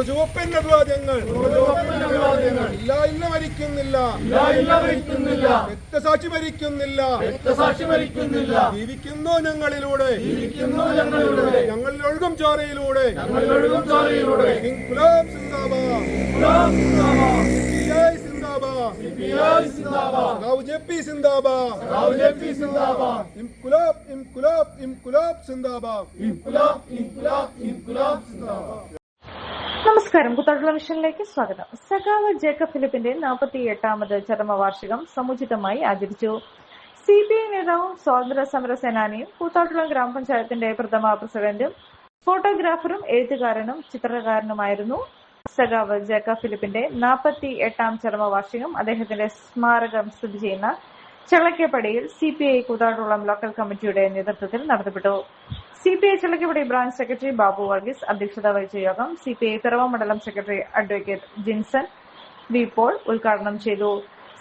ചുവപ്പിന്റെ ധ്വജങ്ങൾ ഇല്ല മരിക്കുന്നില്ല, രക്തസാക്ഷി മരിക്കുന്നില്ല, ജീവിക്കുന്നു ഞങ്ങളിലൂടെ, ഞങ്ങളിൽ ഒഴുകും ചോരയിലൂടെ. ഇൻക്ലാബ് സിന്ദാബാദ്, സിപിഐ സിന്ദാബാദ്, ജെപി സിന്ദാബാദ്, ഇൻക്ലാബ് ഇൻക്ലാബ് ഇൻക്ലാബ് സിന്ദാബാദ്, ഇൻക്ലാബ് സിന്ദാബാദ്. നമസ്കാരം. കൂത്താട്ടുകുളം മിഷനിലേക്ക് സ്വാഗതം. സഖാവ് ജേക്കബ് ഫിലിപ്പിന്റെ 48ാമത് ചരമവാർഷികം സമുചിതമായി ആചരിച്ചു. CPI നേതാവും സ്വാതന്ത്ര്യ സമര സേനാനിയും കൂത്താട്ടുകുളം ഗ്രാമപഞ്ചായത്തിന്റെ പ്രഥമ പ്രസിഡന്റും ഫോട്ടോഗ്രാഫറും എഴുത്തുകാരനും ചിത്രകാരനുമായിരുന്നു. സഖാവ് ജേക്കബ് ഫിലിപ്പിന്റെ 48ാം ചരമവാർഷികം അദ്ദേഹത്തിന്റെ സ്മാരകം സ്ഥിതി ചെയ്യുന്ന ചെളക്കപ്പടിയിൽ CPI കൂത്താട്ടുകുളം ലോക്കൽ കമ്മിറ്റിയുടെ നേതൃത്വത്തിൽ നടത്തപ്പെട്ടു. CPI Chelakkappady branch secretary Babu Varghese അധ്യക്ഷത വഹിച്ച യോഗം CPI പിറവ മണ്ഡലം secretary advocate Jinson V Paul ഉദ്ഘാടനം ചെയ്തു.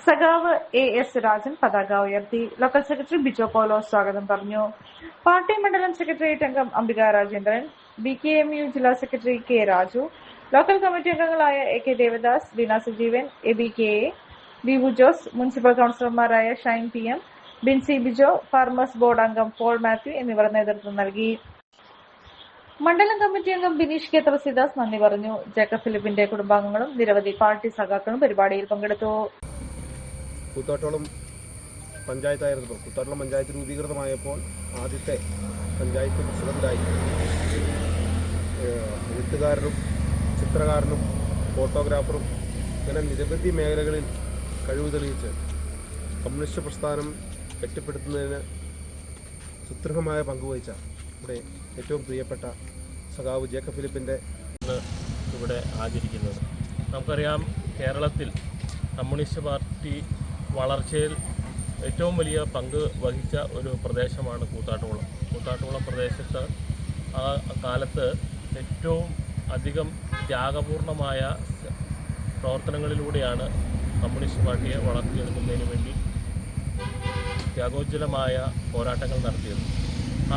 സഖാവ് AS രാജൻ പതാക ഉയർത്തി. ലോക്കൽ സെക്രട്ടറി ബിജോ പോലോ സ്വാഗതം പറഞ്ഞു. പാർട്ടി മണ്ഡലം സെക്രട്ടേറിയറ്റ് അംഗം അംബിക രാജേന്ദ്രൻ, BKMU ജില്ലാ secretary K Raju, local committee അംഗങ്ങളായ AK Devadas, Beena Sajeevan, ABKA, Bibu Jose, municipal കൌൺസിലർമാരായ Shine PM, Binsy Bijo, farmers board അംഗം പോൾ മാത്യു എന്നിവർ നേതൃത്വം നൽകി. മണ്ഡലം കമ്മിറ്റി അംഗം ബിനീഷ് കെ തുളസിദാസ് നന്ദി പറഞ്ഞു. ജേക്കബ് ഫിലിപ്പിന്റെ കുടുംബാംഗങ്ങളും നിരവധി പാർട്ടി സഖാക്കളും പരിപാടിയിൽ പങ്കെടുത്തു. കൂത്താട്ടുകുളം പഞ്ചായത്തായിരുന്നു. കൂത്താട്ടുകുളം പഞ്ചായത്ത് രൂപീകൃതമായപ്പോൾ ആദ്യത്തെ പഞ്ചായത്ത് പ്രസിഡന്റായി എഴുത്തുകാരനും ചിത്രകാരനും ഫോട്ടോഗ്രാഫറും ഇങ്ങനെ നിരവധി മേഖലകളിൽ കഴിവ് തെളിയിച്ച് കമ്മ്യൂണിസ്റ്റ് പ്രസ്ഥാനം കെട്ടിപ്പടുത്തുന്നതിന് സുദൃഢമായ പങ്കുവഹിച്ച ഇവിടെ ഏറ്റവും പ്രിയപ്പെട്ട സഖാവ് ജേക്കബ് ഫിലിപ്പിൻ്റെ ഇവിടെ ആചരിക്കുന്നത്. നമുക്കറിയാം, കേരളത്തിൽ കമ്മ്യൂണിസ്റ്റ് പാർട്ടി വളർച്ചയിൽ ഏറ്റവും വലിയ പങ്ക് വഹിച്ച ഒരു പ്രദേശമാണ് കൂത്താട്ടുകുളം. കൂത്താട്ടുകുളം പ്രദേശത്ത് ആ കാലത്ത് ഏറ്റവും അധികം ത്യാഗപൂർണമായ പ്രവർത്തനങ്ങളിലൂടെയാണ് കമ്മ്യൂണിസ്റ്റ് പാർട്ടിയെ വളർത്തിയെടുക്കുന്നതിന് വേണ്ടി ത്യാഗോജ്വലമായ പോരാട്ടങ്ങൾ നടത്തിയത്.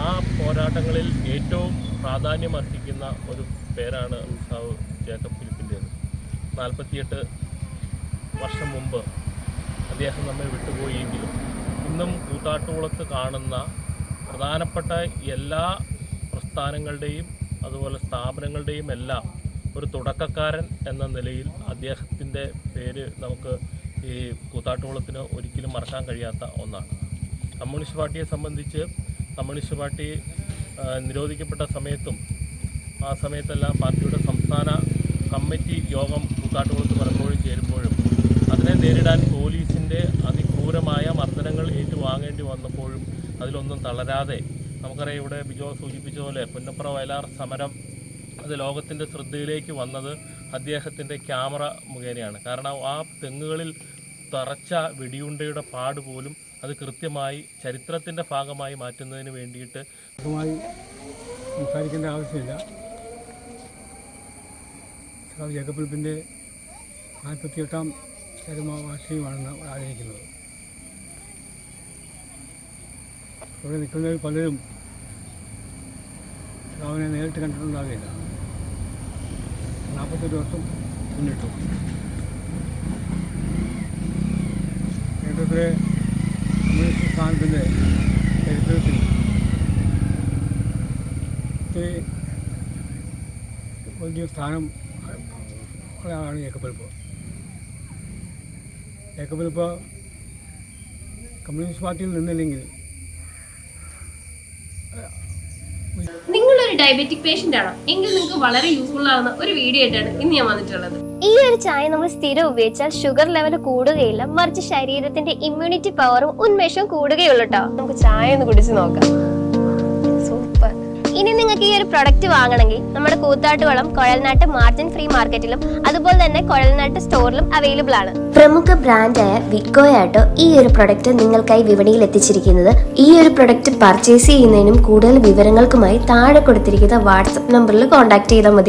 ആ പോരാട്ടങ്ങളിൽ ഏറ്റവും പ്രാധാന്യമർഹിക്കുന്ന ഒരു പേരാണ് സഖാവ് ജേക്കബ് ഫിലിപ്പിൻ്റേത്. 48 വർഷം മുമ്പ് അദ്ദേഹം നമ്മെ വിട്ടുപോയെങ്കിലും ഇന്നും കൂത്താട്ടുകുളത്ത് കാണുന്ന പ്രധാനപ്പെട്ട എല്ലാ പ്രസ്ഥാനങ്ങളുടെയും അതുപോലെ സ്ഥാപനങ്ങളുടെയും എല്ലാം ഒരു തുടക്കക്കാരൻ എന്ന നിലയിൽ അദ്ദേഹത്തിൻ്റെ പേര് നമുക്ക് ഈ കൂത്താട്ടുകുളത്തിന് ഒരിക്കലും മറക്കാൻ കഴിയാത്ത ഒന്നാണ്. കമ്മ്യൂണിസ്റ്റ് പാർട്ടിയെ സംബന്ധിച്ച് കമ്മ്യൂണിസ്റ്റ് പാർട്ടി നിരോധിക്കപ്പെട്ട സമയത്തും ആ സമയത്തെല്ലാം പാർട്ടിയുടെ സംസ്ഥാന കമ്മിറ്റി യോഗം കൂത്താട്ടുകുളത്ത് പലപ്പോഴും ചേരുമ്പോഴും അതിനെ നേരിടാൻ പോലീസിൻ്റെ അതിക്രൂരമായ മർദ്ദനങ്ങൾ ഏറ്റുവാങ്ങേണ്ടി വന്നപ്പോഴും അതിലൊന്നും തളരാതെ, നമുക്കറിയാം, ഇവിടെ ബിജോ സൂചിപ്പിച്ച പോലെ പുന്നപ്ര വയലാർ സമരം അത് ലോകത്തിൻ്റെ ശ്രദ്ധയിലേക്ക് വന്നത് അദ്ദേഹത്തിൻ്റെ ക്യാമറ മുഖേനയാണ്. കാരണം ആ തെങ്ങുകളിൽ തറച്ച വെടിയുണ്ടയുടെ പാട് പോലും അത് കൃത്യമായി ചരിത്രത്തിൻ്റെ ഭാഗമായി മാറ്റുന്നതിന് വേണ്ടിയിട്ട് സംസാരിക്കേണ്ട ആവശ്യമില്ല. സഖാവ് ജേക്കബ് ഫിലിപ്പിൻ്റെ 48ാം ചരമവാർഷികമാണ് ആചരിക്കുന്നത്. ഇവിടെ നിൽക്കുന്നവർ പലരും സഖാവിനെ നേരിട്ട് കണ്ടിട്ടുണ്ടാകില്ല. 48 വർഷം മുന്നിട്ടു. കേരളത്തിലെ കമ്മ്യൂണിസ്റ്റ് സ്ഥാനത്തിൻ്റെ ചരിത്രത്തിൽ വലിയ സ്ഥാനം ആണ് Jacob Philip. Jacob Philip communist പാർട്ടിയിൽ നിന്നില്ലെങ്കിൽ നിങ്ങളൊരു ഡയബറ്റിക് പേഷ്യന്റ് ആണോ എങ്കിൽ നിങ്ങൾക്ക് വളരെ യൂസ്ഫുൾ ആവുന്ന ഒരു വീഡിയോ ആയിട്ടാണ് ഇന്ന് ഞാൻ വന്നിട്ടുള്ളത്. ഈ ഒരു ചായ നമ്മൾ സ്ഥിരം ഉപയോഗിച്ചാൽ ഷുഗർ ലെവൽ കൂടുകയില്ല, മറിച്ച് ശരീരത്തിന്റെ ഇമ്മ്യൂണിറ്റി പവറും ഉന്മേഷവും കൂടുകയുള്ളൂ കേട്ടോ. നമുക്ക് ചായ ഒന്ന് കുടിച്ച് നോക്കാം. സൂപ്പർ. ഇനി നിങ്ങൾക്ക് ഈ ഒരു പ്രൊഡക്റ്റ് വാങ്ങണമെങ്കിൽ നമ്മുടെ കൂത്താട്ടുകുളം കുഴൽനാട്ട് മാർജിൻ ഫ്രീ മാർക്കറ്റിലും അതുപോലെ തന്നെ കുഴൽനാട്ട് സ്റ്റോറിലും അവൈലബിൾ ആണ്. പ്രമുഖ ബ്രാൻഡായ വിക്കോയാട്ടോ ഈ ഒരു പ്രൊഡക്റ്റ് നിങ്ങൾക്കായി വിപണിയിൽ എത്തിച്ചിരിക്കുന്നത്. ഈ ഒരു പ്രൊഡക്റ്റ് പർച്ചേസ് ചെയ്യുന്നതിനും കൂടുതൽ വിവരങ്ങൾക്കുമായി താഴെ കൊടുത്തിരിക്കുന്ന വാട്സ്ആപ്പ് നമ്പറിൽ കോൺടാക്ട് ചെയ്താൽ മതി.